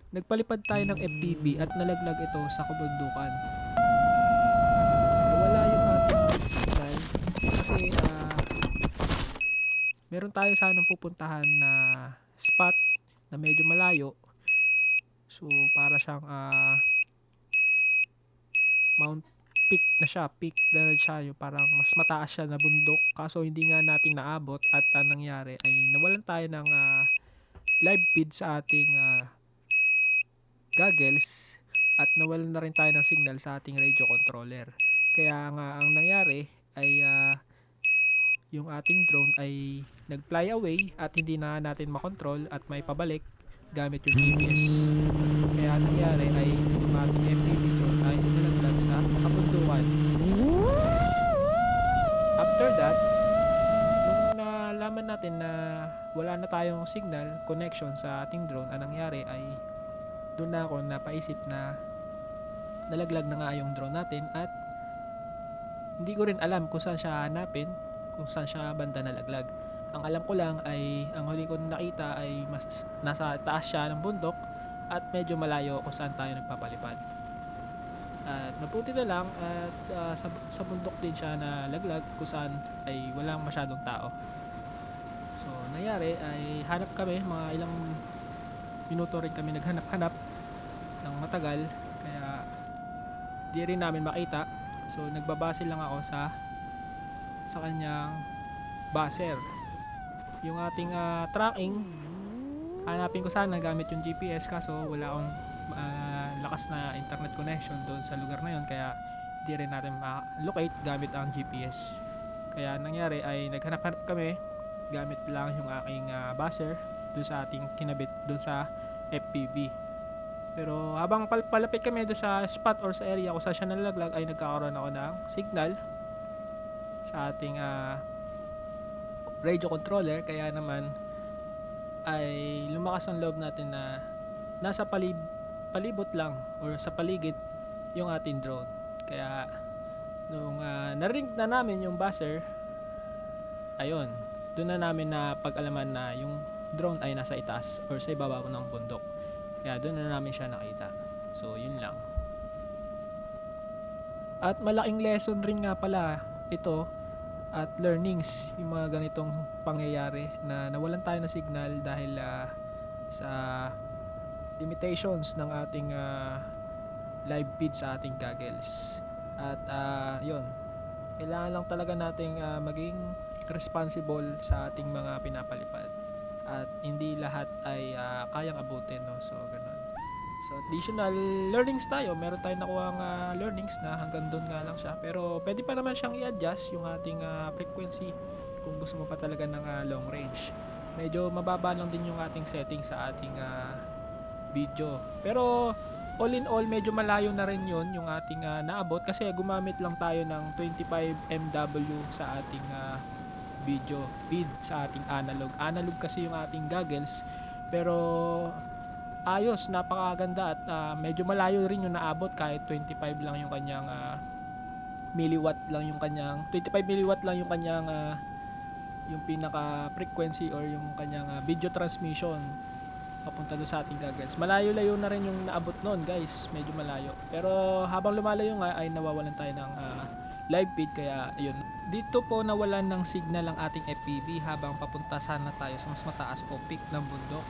Nagpalipad tayo ng FPV at nalaglag ito sa kabundukan. Nawala yung ating signal kasi meron tayo sanang pupuntahan na spot na medyo malayo. So para siyang Mount Peak na siya, peak na siya, yung parang mas mataas siya na bundok. Kaso hindi nga natin naabot at ang nangyari ay nawalan tayo ng live feed sa ating goggles at nawalan na rin tayo ng signal sa ating radio controller. Kaya nga ang nangyari ay yung ating drone ay nag-fly away at hindi na natin makontrol at may pabalik gamit yung GPS. Kaya ang nangyari ay yung ating FPV drone ay nalaglag sa kabundukan. After that, nung nalaman natin na wala na tayong signal connection sa ating drone, ang nangyari ay doon na ako napaisip na nalaglag na nga yung drone natin at hindi ko rin alam kung saan siya hanapin, kung saan siya banda nalaglag. Ang alam ko lang ay ang huli ko nakita ay nasa taas siya ng bundok at medyo malayo kung saan tayo nagpapalipad. At mabuti na lang at sa bundok din siya nalaglag kung saan ay walang masyadong tao. So nangyari ay hanap kami, mga ilang minuto rin kami naghanap-hanap ng matagal, kaya di rin namin makita. So nagbabase lang ako sa kanyang buzzer. Yung ating tracking, hanapin ko sana gamit yung GPS, kaso wala akong lakas na internet connection doon sa lugar na yun, kaya di rin natin ma-locate gamit ang GPS. Kaya nangyari ay naghanap-hanap kami gamit lang yung aking buzzer doon sa ating kinabit doon sa FPV. Pero habang palapit kami doon sa spot or sa area kung saan siya nalaglag ay nagkakaroon ako ng signal sa ating radio controller, kaya naman ay lumakas ang loob natin na nasa palibot lang or sa paligid yung ating drone. Kaya nung narinig na namin yung buzzer, ayun, doon na namin na pag-alaman na yung drone ay nasa itaas or sa ibaba ng bundok. Kaya doon na namin siya nakita. So yun lang. At malaking lesson rin nga pala ito at learnings yung mga ganitong pangyayari na nawalan tayo ng signal dahil sa limitations ng ating live feed sa ating goggles. At yun, kailangan lang talaga nating maging responsible sa ating mga pinapalipad at hindi lahat ay kayang abutin, no? So ganun. So additional learnings tayo, meron tayong nakuha learnings na hanggang doon nga lang siya, pero pwede pa naman siyang i-adjust yung ating frequency kung gusto mo pa talaga ng long range. Medyo mababa lang din yung ating setting sa ating video, pero all in all medyo malayo na rin yun yung ating naabot kasi gumamit lang tayo ng 25 MW sa ating video feed sa ating analog kasi yung ating goggles, pero ayos, napakaganda at medyo malayo rin yung naabot kahit 25 lang yung kanyang milliwatt lang yung kanyang 25 milliwatt lang yung kanyang yung pinaka frequency or yung kanyang video transmission papunta doon sa ating goggles. Malayo-layo na rin yung naabot noon, guys, medyo malayo, pero habang lumalayo nga ay nawawalan tayo ng live feed, kaya ayun, dito po nawalan ng signal ang ating FPV habang papunta sana tayo sa mas mataas o peak ng bundok.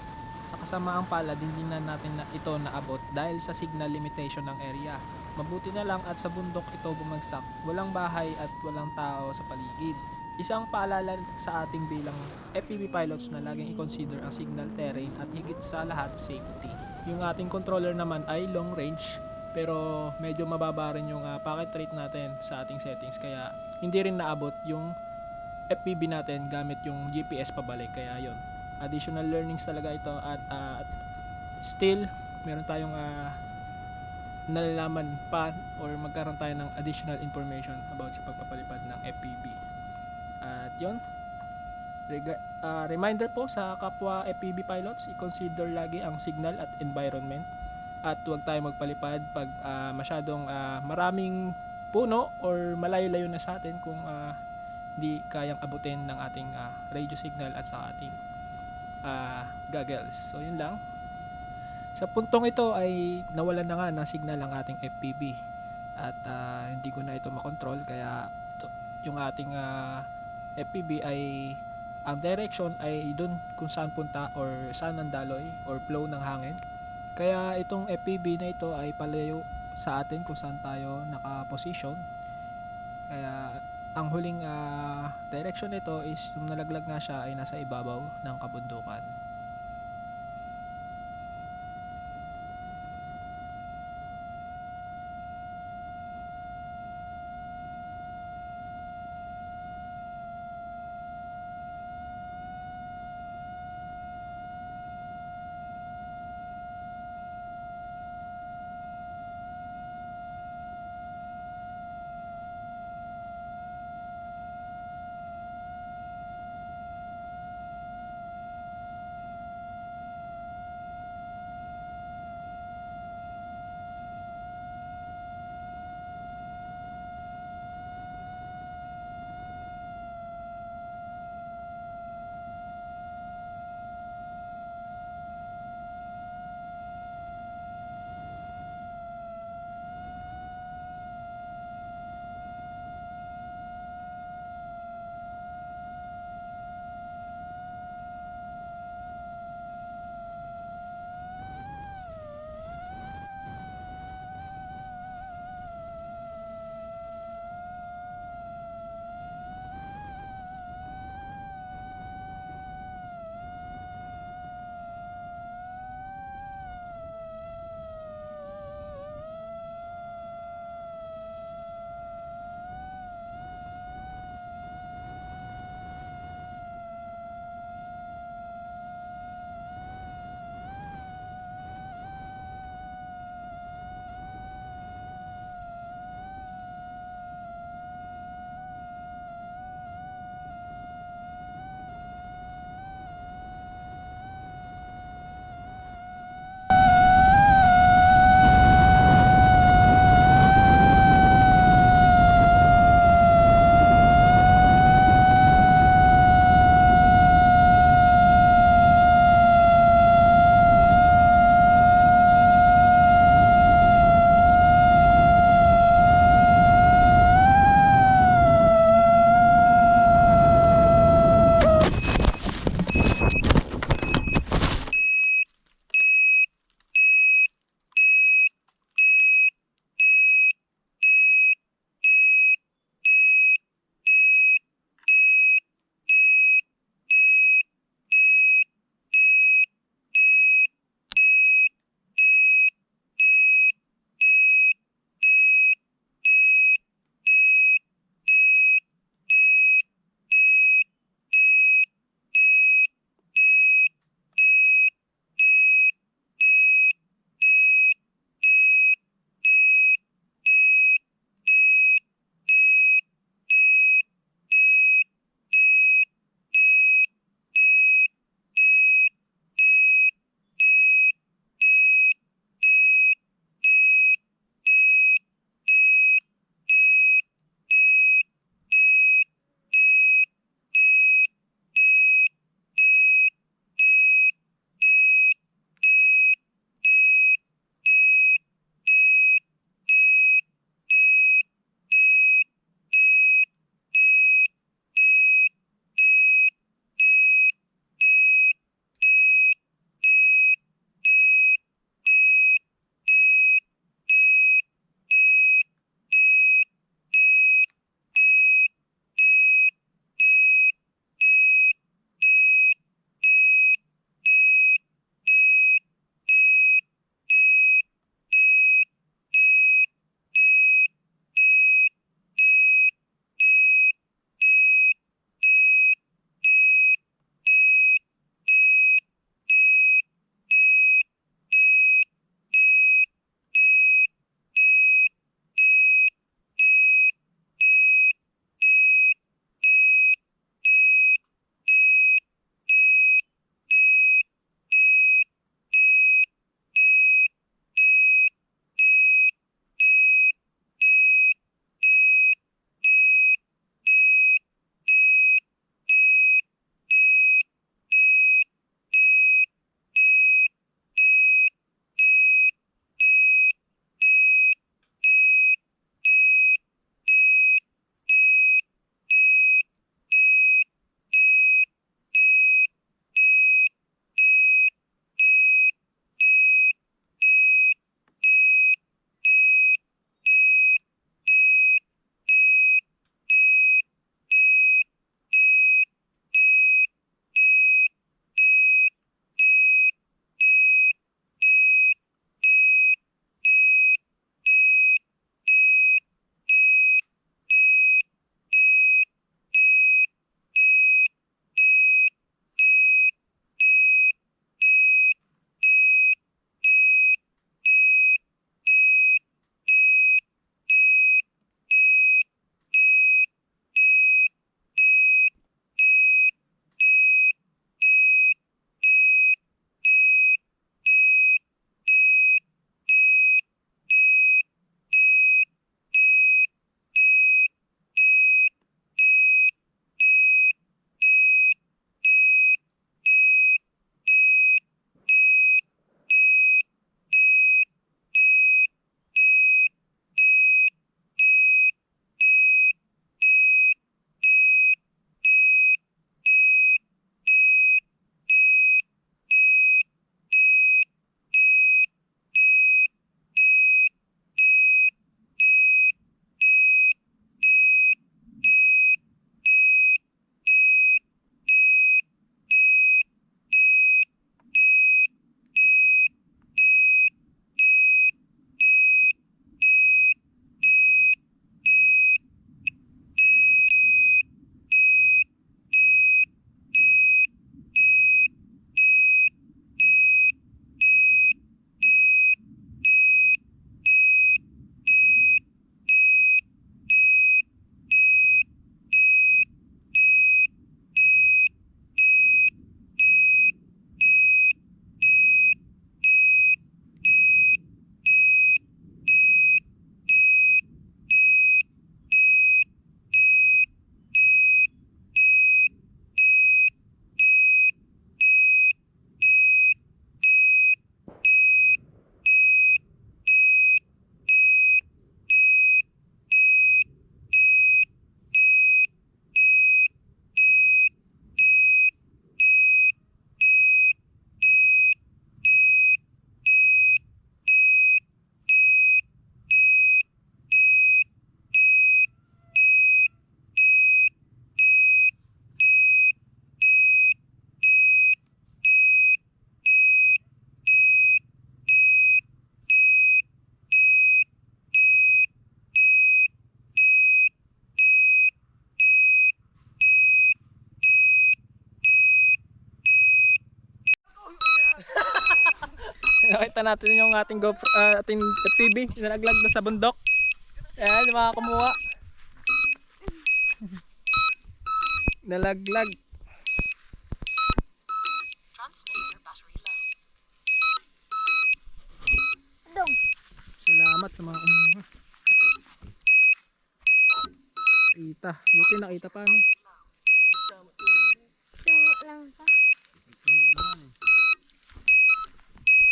Sa kasamaang palad, hindi na natin ito naabot dahil sa signal limitation ng area. Mabuti na lang at sa bundok ito bumagsak, walang bahay at walang tao sa paligid. Isang paalala sa ating bilang FPV pilots na laging i-consider ang signal terrain at higit sa lahat safety. Yung ating controller naman ay long range, pero medyo mababa rin yung packet rate natin sa ating settings, kaya hindi rin naabot yung FPV natin gamit yung GPS pabalik. Kaya yun, additional learnings talaga ito at still meron tayong nalalaman pa or magkaroon tayo ng additional information about sa pagpapalipad ng FPV. At yun, reminder po sa kapwa FPV pilots, i-consider lagi ang signal at environment at huwag tayo magpalipad pag masyadong maraming puno or malayo-layo na sa atin kung hindi kayang abutin ng ating radio signal at sa ating goggles. So yun lang. Sa puntong ito ay nawalan na nga ng signal ang ating FPV at hindi ko na ito makontrol, kaya ito, yung ating FPV ay ang direction ay dun kung saan punta or saan ang daloy or flow ng hangin. Kaya itong FPV na ito ay palayo sa atin kung saan tayo nakaposition. Kaya ang huling direction nito is yung nalaglag nga siya ay nasa ibabaw ng kabundukan. Nakita natin yung ating ating FPV na naglag na sa bundok. Ayan, yung mga kumuha. Nalaglag. Dong. Salamat sa mga kumuha. Kita. Buti nakita pa, no? Sungo lang pa.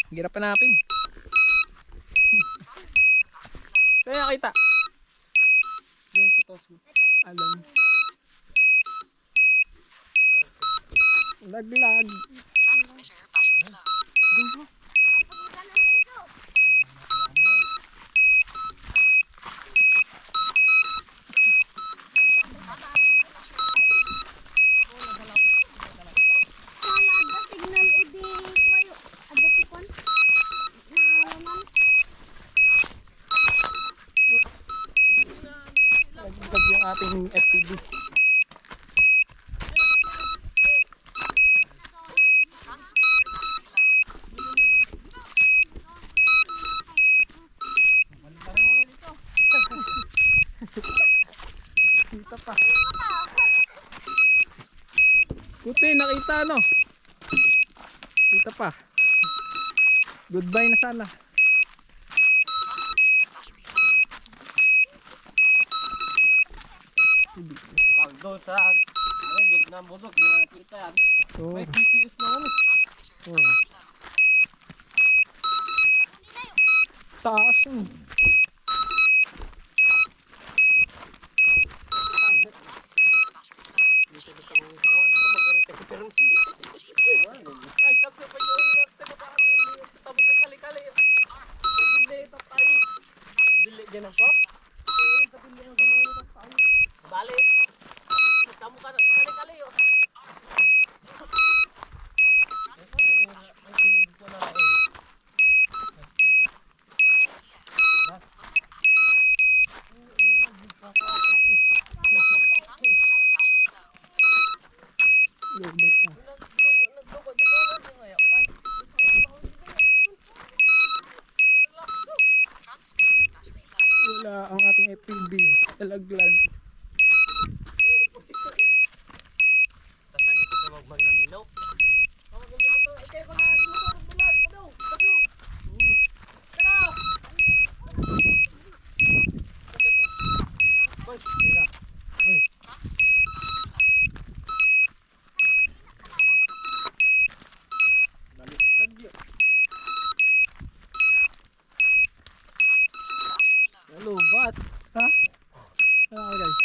Hirap hanapin. Kaya nakita. Yung sa tos mo. Alam. Laglag. Kala ada signal edi kayo. Ada tukon. Naalaman. Laglag yung ating FPV. Kita pa. Puti, nakita no? Kita pa. Goodbye na sana. Pag doon sa gitna ng bundok, di na nakita yan. Oh. May GPS naman eh. Oh. Taas yun. Ay, kapsa pa yun. Tabataan mo. Tabot ng kali-kali. Kabili, tayo. Kabili dyan ang po? Oo, kabili ang tayo. Bali. Kamu ka na sa kali-kali yun. Wala ang ating FPV. Talaglag. Nalubat. Ha? Ano guys?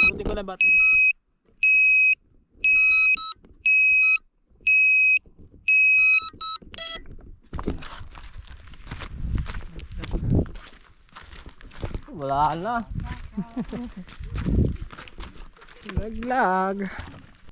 Buti ko na battery. Wala na. Laglag.